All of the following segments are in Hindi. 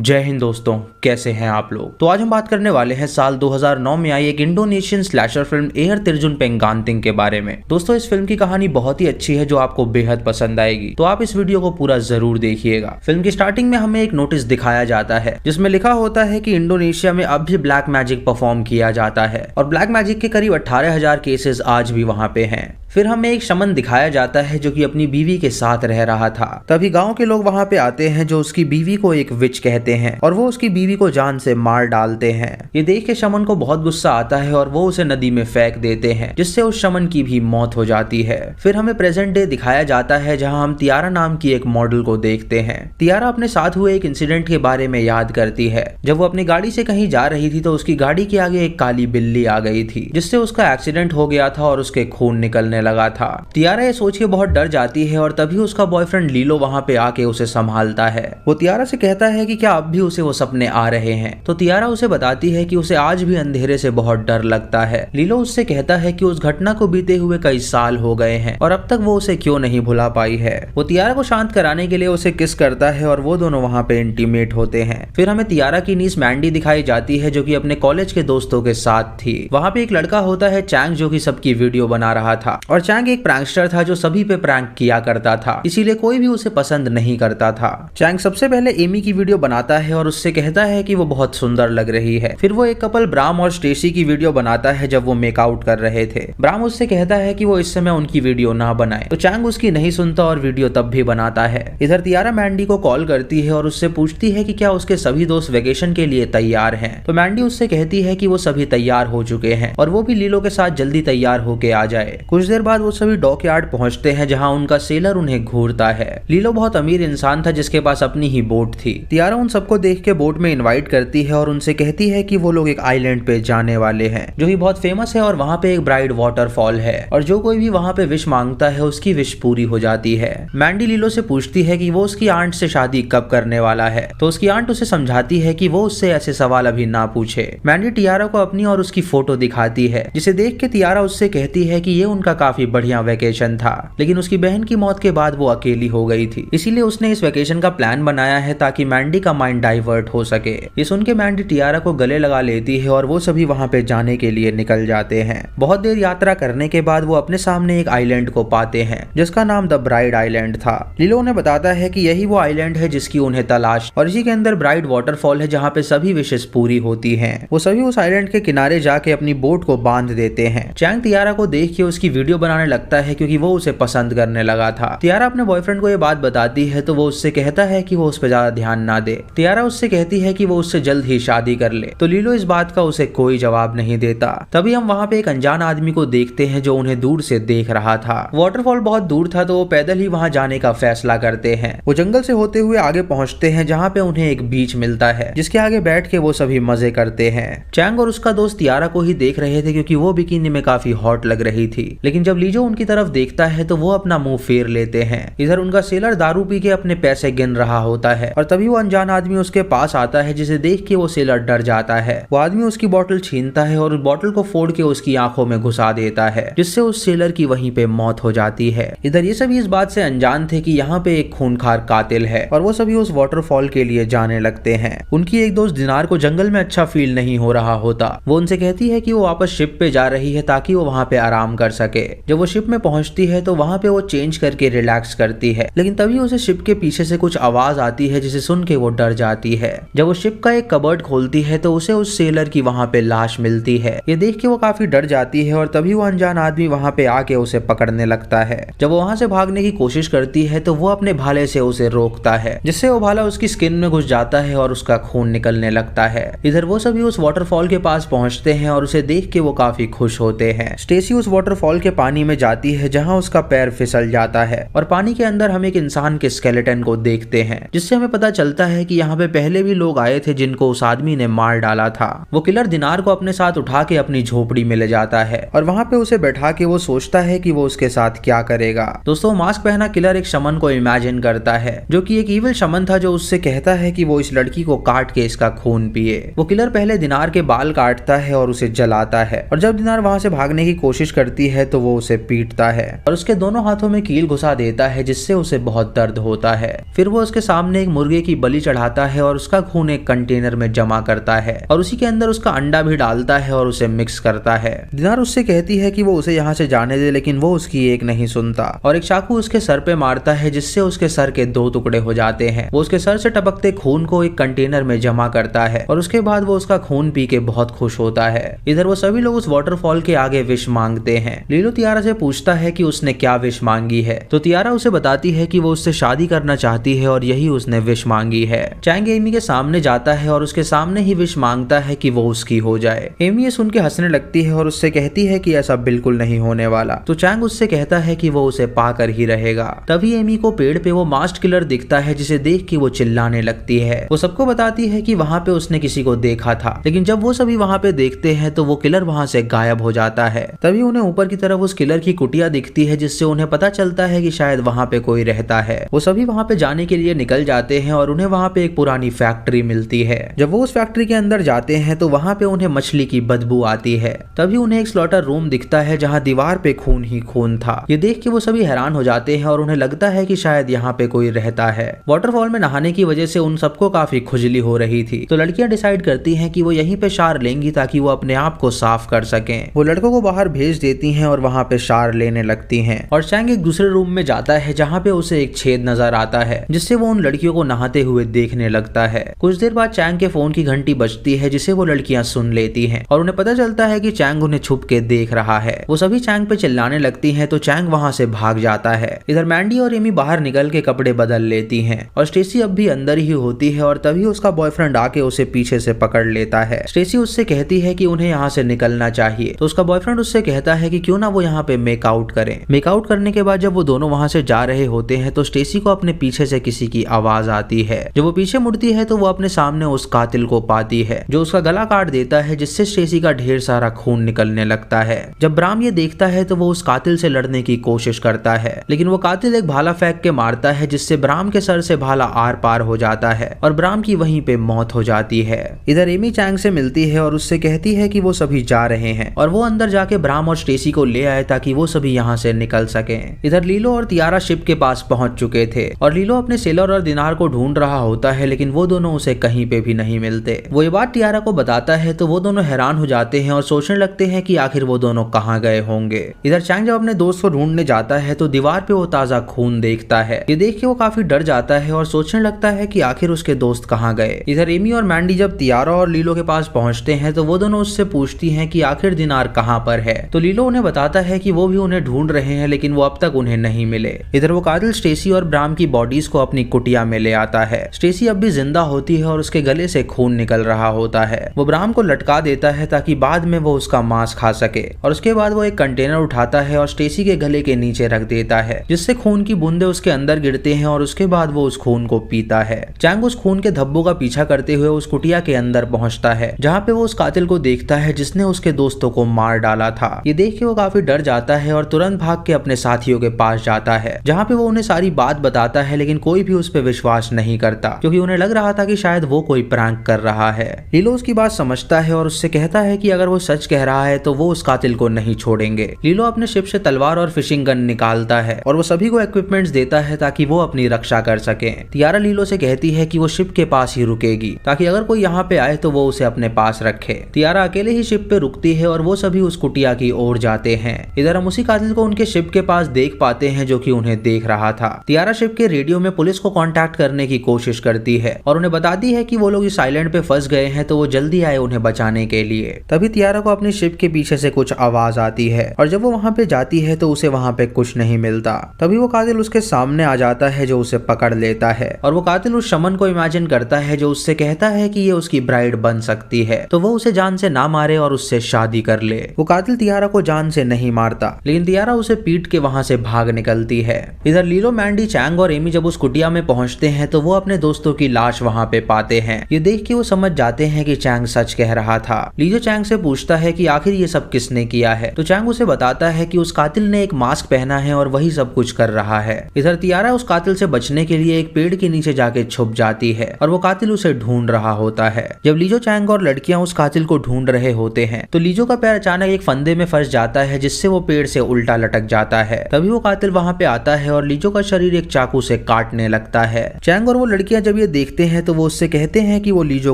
जय हिंद दोस्तों, कैसे हैं आप लोग। तो आज हम बात करने वाले हैं साल 2009 में आई एक इंडोनेशियन स्लैशर फिल्म एयर तिरजुन पेंगांतिंग के बारे में। दोस्तों, इस फिल्म की कहानी बहुत ही अच्छी है जो आपको बेहद पसंद आएगी, तो आप इस वीडियो को पूरा जरूर देखिएगा। फिल्म की स्टार्टिंग में हमें एक नोटिस दिखाया जाता है जिसमें लिखा होता है कि इंडोनेशिया में अब भी ब्लैक मैजिक परफॉर्म किया जाता है और ब्लैक मैजिक के करीब 18,000 केसेस आज भी वहाँ पे हैं। फिर हमें एक शमन दिखाया जाता है जो कि अपनी बीवी के साथ रह रहा था। तभी गांव के लोग वहां पे आते हैं जो उसकी बीवी को एक विच कहते हैं और वो उसकी बीवी को जान से मार डालते हैं। ये देख के शमन को बहुत गुस्सा आता है और वो उसे नदी में फेंक देते हैं जिससे उस शमन की भी मौत हो जाती है। फिर हमें प्रेजेंट डे दिखाया जाता है जहाँ हम तियारा नाम की एक मॉडल को देखते हैं। तियारा अपने साथ हुए एक इंसिडेंट के बारे में याद करती है। जब वो अपनी गाड़ी से कहीं जा रही थी तो उसकी गाड़ी के आगे एक काली बिल्ली आ गई थी जिससे उसका एक्सीडेंट हो गया था और उसके खून निकलने लगा था। तियारा ये सोच के बहुत डर जाती है और तभी उसका बॉयफ्रेंड लीलो वहां पे आके उसे संभालता है। वो तियारा से कहता है कि क्या अब भी उसे वो सपने आ रहे हैं, तो तियारा उसे बताती है कि उसे आज भी अंधेरे से बहुत डर लगता है। लीलो उससे कहता है कि उस घटना को बीते हुए कई साल हो गए हैं और अब तक वो उसे क्यों नहीं भुला पाई है। वो तियारा को शांत कराने के लिए उसे किस करता है और वो दोनों वहां पे इंटीमेट होते हैं। फिर हमें तियारा की नीस मैंडी दिखाई जाती है जो कि अपने कॉलेज के दोस्तों के साथ थी। वहां पे एक लड़का होता है चैंग जो कि सबकी वीडियो बना रहा था और चैंग एक प्रैंकस्टर था जो सभी पे प्रैंक किया करता था, इसीलिए कोई भी उसे पसंद नहीं करता था। चैंग सबसे पहले एमी की वीडियो बनाता है और उससे कहता है कि वो बहुत सुंदर लग रही है। फिर वो एक कपल ब्राम और स्टेसी की वीडियो बनाता है जब वो मेकआउट कर रहे थे। ब्राम उससे कहता है कि वो इस समय उनकी वीडियो ना बनाए, तो चैंग उसकी नहीं सुनता और वीडियो तब भी बनाता है। इधर तियारा मैंडी को कॉल करती है और उससे पूछती है कि क्या उसके सभी दोस्त वेकेशन के लिए तैयार हैं, तो मैंडी उससे कहती है कि वो सभी तैयार हो चुके हैं और वो भी लीलो के साथ जल्दी तैयार होके आ जाए। कुछ देर बाद वो सभी डॉकयार्ड पहुंचते हैं जहां उनका सेलर उन्हें घूरता है। लीलो बहुत अमीर इंसान था जिसके पास अपनी ही बोट थी। तियारा उन सबको देख के बोट में इनवाइट करती है और उनसे कहती है कि वो लोग एक आइलैंड पे जाने वाले हैं जो कि बहुत फेमस है और वहाँ पे एक ब्राइड वाटरफॉल है और जो कोई भी वहाँ पे विश मांगता है उसकी विश पूरी हो जाती है। मैंडी लीलो से पूछती है कि वो उसकी आंट से शादी कब करने वाला है, तो उसकी आंट उसे समझाती है कि वो उससे ऐसे सवाल अभी ना पूछे। मैंडी तियारा को अपनी और उसकी फोटो दिखाती है जिसे देख के तियारा उससे कहती है कि ये उनका काफी बढ़िया वेकेशन था, लेकिन उसकी बहन की मौत के बाद वो अकेली हो गई थी, इसीलिए उसने इस वेकेशन का प्लान बनाया है ताकि मैंडी का माइंड डाइवर्ट हो सके। ये सुन के मैंडी तियारा को गले लगा लेती है और वो सभी वहाँ पे जाने के लिए निकल जाते हैं। बहुत देर यात्रा करने के बाद वो अपने सामने एक आइलैंड को पाते हैं जिसका नाम द ब्राइड आइलैंड था। लीलो उन्हें बताता है कि यही वो आइलैंड है जिसकी उन्हें तलाश और इसी के अंदर ब्राइड वाटरफॉल है जहाँ पे सभी विशेष पूरी होती है। वो सभी उस आइलैंड के किनारे जाके अपनी बोट को बांध देते हैं। चैंग तियारा को देख के उसकी वीडियो बनाने लगता है क्योंकि वो उसे पसंद करने लगा था। तियारा अपने बॉयफ्रेंड को ये बात बताती है तो वो उससे कहता है कि वो उस पर ज्यादा ध्यान ना दे। तियारा उससे कहती है कि वो उससे जल्द ही शादी कर ले, तो लीलो इस बात का उसे कोई जवाब नहीं देता। तभी हम वहाँ पे एक अनजान आदमी को देखते हैं जो उन्हें दूर से देख रहा था। वाटरफॉल बहुत दूर था तो वो पैदल ही वहाँ जाने का फैसला करते हैं। वो जंगल से होते हुए आगे पहुँचते हैं जहाँ पे उन्हें एक बीच मिलता है जिसके आगे बैठ के वो सभी मजे करते हैं। चैंग और उसका दोस्त तियारा को ही देख रहे थे क्योंकि वो बिकिनी में काफी हॉट लग रही थी, लेकिन जब लीजो उनकी तरफ देखता है तो वो अपना मुंह फेर लेते हैं। इधर उनका सेलर दारू पी के अपने पैसे गिन रहा होता है और तभी वो अनजान आदमी उसके पास आता है जिसे देख के वो सेलर डर जाता है। वो आदमी उसकी बोतल छीनता है और उस बोतल को फोड़ के उसकी आंखों में घुसा देता है जिससे उस सेलर की वहीं पे मौत हो जाती है। इधर ये सभी इस बात से अनजान थे कि यहाँ पे एक खूनखार कातिल है और वो सभी उस वाटरफॉल के लिए जाने लगते हैं। उनकी एक दोस्त दिनार को जंगल में अच्छा फील नहीं हो रहा होता। वो उनसे कहती है कि वो वापस शिप पे जा रही है ताकि वो वहाँ पे आराम कर सके। जब वो शिप में पहुंचती है तो वहाँ पे वो चेंज करके रिलैक्स करती है, लेकिन तभी उसे शिप के पीछे से कुछ आवाज आती है जिसे सुन के वो डर जाती है। जब वो शिप का एक कबर्ड खोलती है तो उसे उस सेलर की वहाँ पे लाश मिलती है। ये देख के वो काफी डर जाती है और तभी वो अनजान आदमी वहाँ पे आके उसे पकड़ने लगता है। जब वो वहाँ से भागने की कोशिश करती है तो वो अपने भाले से उसे रोकता है जिससे वो भाला उसकी स्किन में घुस जाता है और उसका खून निकलने लगता है। इधर वो सभी उस वाटरफॉल के पास पहुंचते हैं और उसे देख के वो काफी खुश होते हैं। स्टेसी उस वाटरफॉल के पानी में जाती है जहाँ उसका पैर फिसल जाता है और पानी के अंदर हम एक इंसान के स्केलेटन को देखते हैं जिससे हमें पता चलता है कि यहाँ पे पहले भी लोग आए थे जिनको उस आदमी ने मार डाला था। वो किलर दिनार को अपने साथ उठा के अपनी झोपड़ी में ले जाता है और वहाँ पे उसे बैठा के वो सोचता है कि वो उसके साथ क्या करेगा। दोस्तों, मास्क पहना किलर एक शमन को इमेजिन करता है जो कि एक इविल शमन था जो उससे कहता है कि वो इस लड़की को काट के इसका खून पिए। वो किलर पहले दिनार के बाल काटता है और उसे जलाता है और जब दिनार वहाँ से भागने की कोशिश करती है तो वो वो उसे पीटता है और उसके दोनों हाथों में कील घुसा देता है, जिससे उसे बहुत दर्द होता है। फिर वो उसके सामने एक मुर्गे की बलि चढ़ाता है और उसका खून एक कंटेनर में जमा करता है और उसी के अंदर उसका अंडा भी डालता है और उसे मिक्स करता है। दिनार उससे कहती है कि वो उसे यहाँ से जाने दे, लेकिन वो उसकी एक नहीं सुनता और एक चाकू उसके सर पे मारता है, जिससे उसके सर के 2 टुकड़े हो जाते हैं। वो उसके सर से टपकते खून को एक कंटेनर में जमा करता है और उसके बाद वो उसका खून पी के बहुत खुश होता है। इधर वो सभी लोग उस वाटरफॉल के आगे विश मांगते हैं। लीलो तियारा से पूछता है कि उसने क्या विश मांगी है, तो तियारा उसे बताती है कि वो उससे शादी करना चाहती है और यही उसने विश मांगी है। चैंग एमी के सामने जाता है और उसके सामने ही विश मांगता है कि वो उसकी हो जाए। एमी ये सुन के हंसने लगती है और उससे कहती है कि ऐसा बिल्कुल नहीं होने वाला। तो चैंग उससे कहता है कि वो उसे पाकर ही रहेगा। तभी एमी को पेड़ पे वो मास्क किलर दिखता है, जिसे देख के वो चिल्लाने लगती है। वो सबको बताती है कि वहाँ पे उसने किसी को देखा था, लेकिन जब वो सभी वहाँ पे देखते हैं तो वो किलर वहाँ से गायब हो जाता है। तभी उन्हें ऊपर की तरफ उस किलर की कुटिया दिखती है, जिससे उन्हें पता चलता है कि शायद वहाँ पे कोई रहता है। वो सभी वहाँ पे जाने के लिए निकल जाते हैं और उन्हें वहाँ पे एक पुरानी फैक्ट्री मिलती है। जब वो उस फैक्ट्री के अंदर जाते हैं तो वहाँ पे उन्हें मछली की बदबू आती है। तभी उन्हें एक स्लॉटर रूम दिखता है, जहाँ दीवार पे खून ही खून था। ये देख के वो सभी हैरान हो जाते हैं और उन्हें लगता है कि शायद यहाँ पे कोई रहता है। वाटरफॉल में नहाने की वजह से उन सबको काफी खुजली हो रही थी, तो लड़कियां डिसाइड करती हैं कि वो यहीं पे शार लेंगी ताकि वो अपने आप को साफ कर सकें। वो लड़कों को बाहर भेज देती हैं और वहाँ पे शार लेने लगती हैं। और चैंग एक दूसरे रूम में जाता है, जहाँ पे उसे एक छेद नजर आता है, जिससे वो उन लड़कियों को नहाते हुए देखने लगता है। कुछ देर बाद चैंग के फोन की घंटी बजती है, जिसे वो लड़कियां सुन लेती हैं और उन्हें पता चलता है कि चैंग उन्हें छुप के देख रहा है। वो सभी चैंग पे चिल्लाने लगती हैं, तो चैंग वहाँ से भाग जाता है। इधर मैंडी और एमी बाहर निकल के कपड़े बदल लेती हैं और स्टेसी अब भी अंदर ही होती है और तभी उसका बॉयफ्रेंड आके उसे पीछे से पकड़ लेता है। स्टेसी उससे कहती है कि उन्हें यहाँ से निकलना चाहिए, तो उसका बॉयफ्रेंड उससे कहता है कि क्यों ना वो यहाँ पे मेकआउट करें। मेकआउट करने के बाद जब वो दोनों वहाँ से जा रहे होते हैं तो स्टेसी को अपने पीछे से किसी की आवाज आती है। जब वो पीछे मुड़ती है तो वो अपने सामने उस कातिल को पाती है, जो उसका गला काट देता है, जिससे स्टेसी का ढेर सारा खून निकलने लगता है। जब ब्राम ये देखता है तो वो उस कातिल से लड़ने की कोशिश करता है, लेकिन वो कातिल एक भाला फेंक के मारता है, जिससे ब्राम के सर से भाला आर पार हो जाता है और ब्राम की वहीं पे मौत हो जाती है। इधर एमी चैंग से मिलती है और उससे कहती है कि वो सभी जा रहे हैं और वो अंदर जाके ब्राम और स्टेसी को ले आए ताकि वो सभी यहाँ से निकल सकें। इधर लीलो और तियारा शिप के पास पहुंच चुके थे और लीलो अपने सेलर और दिनार को ढूंढ रहा होता है, लेकिन वो दोनों उसे कहीं पे भी नहीं मिलते। वो ये बात तियारा को बताता है तो वो दोनों हैरान हो जाते हैं और सोचने लगते हैं कि आखिर वो दोनों कहाँ गए होंगे। इधर चैंग जब अपने दोस्त को ढूंढने जाता है तो दीवार पे वो ताजा खून देखता है। ये देख के वो काफी डर जाता है और सोचने लगता है कि आखिर उसके दोस्त कहाँ गए। इधर एमी और मैंडी जब तियारा और लीलो के पास पहुंचते हैं तो वो दोनों उससे पूछती हैं कि आखिर दिनार कहाँ पर है। तो लीलो उन्हें बताता है कि वो भी उन्हें ढूंढ रहे हैं, लेकिन वो अब तक उन्हें नहीं मिले। इधर वो कातिल स्टेसी और ब्राम की बॉडीज को अपनी कुटिया में ले आता है। स्टेसी अब भी जिंदा होती है और उसके गले से खून निकल रहा होता है। वो ब्राम को लटका देता है ताकि बाद में वो उसका मांस खा सके और उसके बाद वो एक कंटेनर उठाता है और स्टेसी के गले के नीचे रख देता है, जिससे खून की बूंदे उसके अंदर गिरते हैं और उसके बाद वो उस खून को पीता है। चैंग उस खून के धब्बों का पीछा करते हुए उस कुटिया के अंदर पहुंचता है, जहाँ पे वो उस कातिल को देखता है जिसने उसके दोस्तों को मार डाला था। ये देख के वो काफी डर जाता है और तुरंत भाग के अपने साथियों के पास जाता है, जहाँ पे वो उन्हें सारी बात बताता है, लेकिन कोई भी उस पर विश्वास नहीं करता क्योंकि उन्हें लग रहा था कि शायद वो कोई प्रैंक कर रहा है। लीलो उसकी बात समझता है और उससे कहता है कि अगर वो सच कह रहा है तो वो उस कातिल को नहीं छोड़ेंगे। लीलो अपने शिप से तलवार और फिशिंग गन निकालता है और वो सभी को इक्विपमेंट्स देता है ताकि वो अपनी रक्षा कर सके। तियारा लीलो से कहती है कि वो शिप के पास ही रुकेगी ताकि अगर कोई यहाँ पे आए तो वो उसे अपने पास रखे। तियारा अकेले ही शिप पे रुकती है और वो सभी उस कुटिया की ओर जाते हैं। इधर हम उसी कातिल को उनके शिप के पास देख पाते हैं जो कि उन्हें देख रहा था। तियारा शिप के रेडियो में पुलिस को कांटेक्ट करने की कोशिश करती है और उन्हें बताती है कि वो लोग इस आइलैंड पे फंस गए हैं, तो वो जल्दी आए उन्हें बचाने के लिए। तभी तियारा को अपनी शिप के पीछे से कुछ आवाज आती है और जब वो वहाँ पे जाती है तो उसे वहाँ पे कुछ नहीं मिलता। तभी वो कातिल उसके सामने आ जाता है जो उसे पकड़ लेता है और वो कातिल उस शमन को इमेजिन करता है जो उससे कहता है कि ये उसकी ब्राइड बन सकती है, तो वो उसे जान से ना मारे और उससे शादी कर ले। वो कातिल तियारा को जान से नहीं मारता, लेकिन तियारा उसे पीट के वहाँ से भाग निकलती है। इधर लीलो, मैंडी, चैंग और एमी जब उस कुटिया में पहुंचते हैं तो वो अपने दोस्तों की लाश वहाँ पे पाते हैं। ये देख के वो समझ जाते हैं कि चैंग सच कह रहा था। लीजो चैंग से पूछता है कि आखिर ये सब किसने किया है, तो चैंग उसे बताता है कि उस कातिल ने एक मास्क पहना है और वही सब कुछ कर रहा है। इधर तियारा उस कातिल से बचने के लिए एक पेड़ के नीचे जाके छुप जाती है और वो कातिल उसे ढूंढ रहा होता है। जब लीजो, चैंग और लड़कियां उस कातिल को ढूंढ रहे होते हैं तो लीजो का पैर अचानक एक फंदे में फंस जाता है, जिससे जिससे वो पेड़ से उल्टा लटक जाता है। तभी वो कातिल वहाँ पे आता है और लीजो का शरीर एक चाकू से काटने लगता है। चैंग और वो लड़कियां जब ये देखते हैं तो वो उससे कहते हैं कि वो लीजो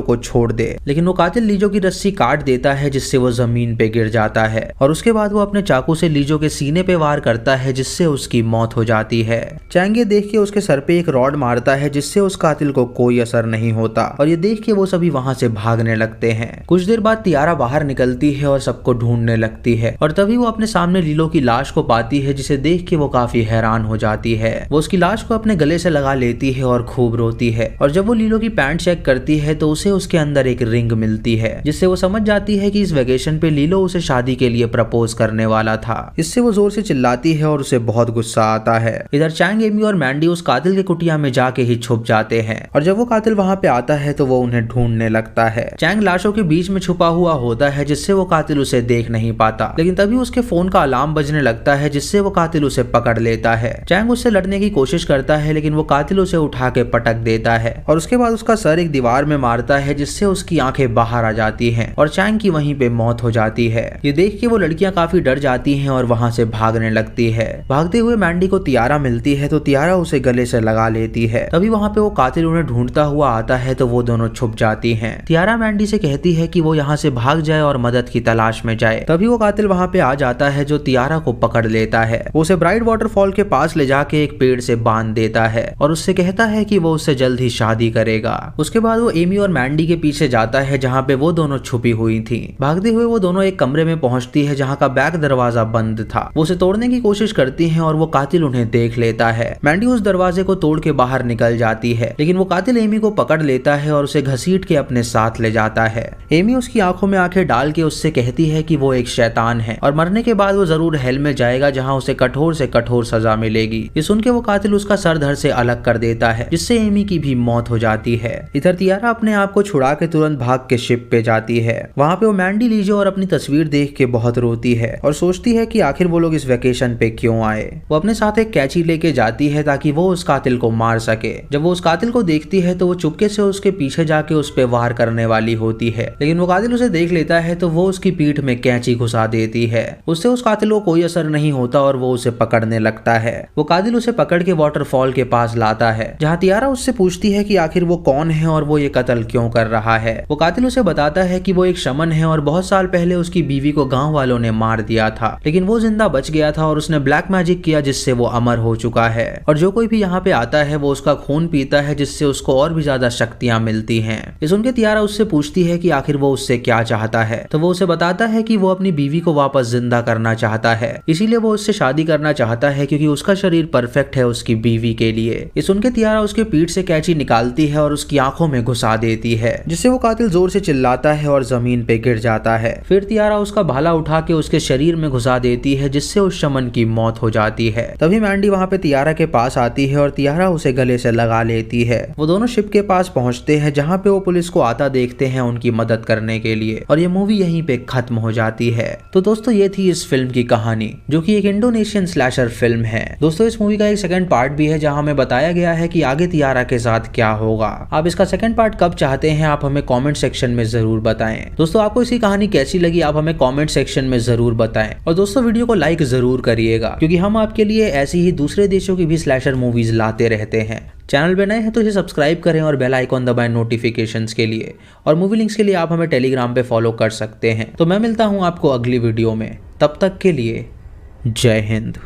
को छोड़ दे, लेकिन वो कातिल लीजो की रस्सी काट देता है जिससे वो जमीन पे गिर जाता है और उसके बाद वो अपने चाकू से लीजो के सीने पे वार करता है जिससे उसकी मौत हो जाती है। चैंग ये देख के उसके सर पे एक रॉड मारता है जिससे उस कातिल को कोई असर नहीं होता और ये देख के वो सभी वहाँ से भागने लगते हैं। कुछ देर बाद तियारा बाहर निकलती है और सबको ढूंढने लगती है और तभी वो अपने सामने लीलो की लाश को पाती है जिसे देख के वो काफी हैरान हो जाती है। वो उसकी लाश को अपने गले से लगा लेती है और खूब रोती है और जब वो लीलो की पैंट चेक करती है तो उसे उसके अंदर एक रिंग मिलती है जिससे वो समझ जाती है कि इस वेकेशन पे लीलो उसे शादी के लिए प्रपोज करने वाला था। इससे वो जोर से चिल्लाती है और उसे बहुत गुस्सा आता है। इधर चैंग, एमी और मैंडी उस कातिल के कुटिया में जाके ही छुप जाते हैं और जब वो कातिल वहाँ पे आता है तो वो उन्हें ढूंढने लगता है। चैंग लाशों के बीच में छुपा हुआ होता है जिससे वो कातिल उसे देख नहीं पाता, लेकिन तभी उसके फोन का अलार्म बजने लगता है जिससे वो कातिल उसे पकड़ लेता है। चैंग उससे लड़ने की कोशिश करता है लेकिन वो कातिल उसे उठा के पटक देता है और उसके बाद उसका सर एक दीवार में मारता है जिससे उसकी आंखें बाहर आ जाती हैं और चैंग की वहीं पे मौत हो जाती है। ये देख के वो लड़कियां काफी डर जाती हैं और वहां से भागने लगती है। भागते हुए मैंडी को तियारा मिलती है तो तियारा उसे गले से लगा लेती है। तभी वहां पे वो कातिल उन्हें ढूंढता हुआ आता है तो वो दोनों छुप जाती हैं। तियारा मैंडी से कहती है कि वो यहाँ से भाग जाए और मदद की तलाश में जाए। तभी वो कातिल वहाँ पे आ जाता है जो तियारा को पकड़ लेता है। वो उसे ब्राइट वाटरफॉल के पास ले जाके एक पेड़ से बांध देता है और उससे कहता है कि वो उससे जल्द ही शादी करेगा। उसके बाद वो एमी और मैंडी के पीछे जाता है जहाँ पे वो दोनों छुपी हुई थी। भागते हुए वो दोनों एक कमरे में पहुंचती है जहाँ का बैक दरवाजा बंद था। वो उसे तोड़ने की कोशिश करती है और वो कातिल उन्हें देख लेता है। मैंडी उस दरवाजे को तोड़ के बाहर निकल जाती है, लेकिन वो कातिल एमी को पकड़ लेता है और उसे घसीट के अपने साथ ले जाता है। एमी उसकी आंखों में आंखें डाल के उससे कहती है कि वो एक शैतान है और मरने के बाद वो जरूर हेल में जाएगा जहाँ उसे कठोर से कठोर सजा मिलेगी। ये सुन के वो कातिल उसका सर धड़ से अलग कर देता है जिससे एमी की भी मौत हो जाती है। इधर तियारा अपने आप को छुड़ा के तुरंत भाग के शिप पे जाती है। वहाँ पे वो मैंडी, लीजो और अपनी तस्वीर देख के बहुत रोती है और सोचती है कि आखिर वो लोग इस वेकेशन पे क्यों आए। वो अपने साथ एक कैंची लेके जाती है ताकि वो उस कातिल को मार सके। जब वो उस कातिल को देखती है तो वो चुपके से उसके पीछे जाके उस पे वार करने वाली होती है, लेकिन वो कातिल उसे देख लेता है तो वो उसकी पीठ में कैंची घुसा देती है। उससे उस कातिल को कोई असर नहीं होता और वो उसे पकड़ने लगता है। वो कातिल उसे पकड़ के वाटरफॉल के पास लाता है जहाँ तियारा उससे पूछती है कि आखिर वो कौन है और वो ये कत्ल क्यों कर रहा है। वो कातिल उसे बताता है कि वो एक शमन है और बहुत साल पहले उसकी बीवी को गांव वालों ने मार दिया था, लेकिन वो जिंदा बच गया था और उसने ब्लैक मैजिक किया जिससे वो अमर हो चुका है और जो कोई भी यहाँ पे आता है वो उसका खून पीता है जिससे उसको और भी ज्यादा शक्तियां मिलती हैं। ये सुन के तियारा उससे पूछती है कि आखिर वो उससे क्या चाहता है, तो वो उसे बताता है कि वो अपनी बीवी को वापस जिंदा करना चाहता है, इसीलिए वो उससे शादी करना चाहता है क्योंकि उसका शरीर परफेक्ट है उसकी बीवी के लिए। ये सुन के तियारा उसके पीठ से कैंची निकालती है और उसकी आंखों में घुसा देती है जिससे वो कातिल जोर से चिल्लाता है और जमीन पे गिर जाता है। फिर तियारा उसका भाला उठा के उसके शरीर में घुसा देती है जिससे उस शमन की मौत हो जाती है। तभी मैंडी वहाँ पे तियारा के पास आती है और तियारा उसे गले से लगा लेती है। वो दोनों शिप के पास पहुंचते हैं जहाँ पे वो पुलिस को आता देखते हैं उनकी मदद करने के लिए और ये मूवी यहीं पे खत्म हो जाती है। तो दोस्तों ये थी इस फिल्म की कहानी जो कि एक इंडोनेशियन स्लैशर फिल्म है। दोस्तों इस मूवी का एक सेकंड पार्ट भी है जहाँ हमें बताया गया है कि आगे तियारा के साथ क्या होगा। आप इसका सेकंड पार्ट कब चाहते हैं आप हमें कमेंट सेक्शन में जरूर बताएं। दोस्तों आपको इसकी कहानी कैसी लगी आप हमें कमेंट सेक्शन में जरूर बताएं और दोस्तों वीडियो को लाइक जरूर करिएगा क्योंकि हम आपके लिए ऐसी ही दूसरे देशों की भी स्लैशर मूवीज लाते रहते हैं। चैनल पे नए हैं तो इसे सब्सक्राइब करें और बेल आइकॉन दबाएं नोटिफिकेशंस के लिए और मूवी लिंक्स के लिए आप हमें टेलीग्राम पे फॉलो कर सकते हैं। तो मैं मिलता हूं आपको अगली वीडियो में, तब तक के लिए जय हिंद।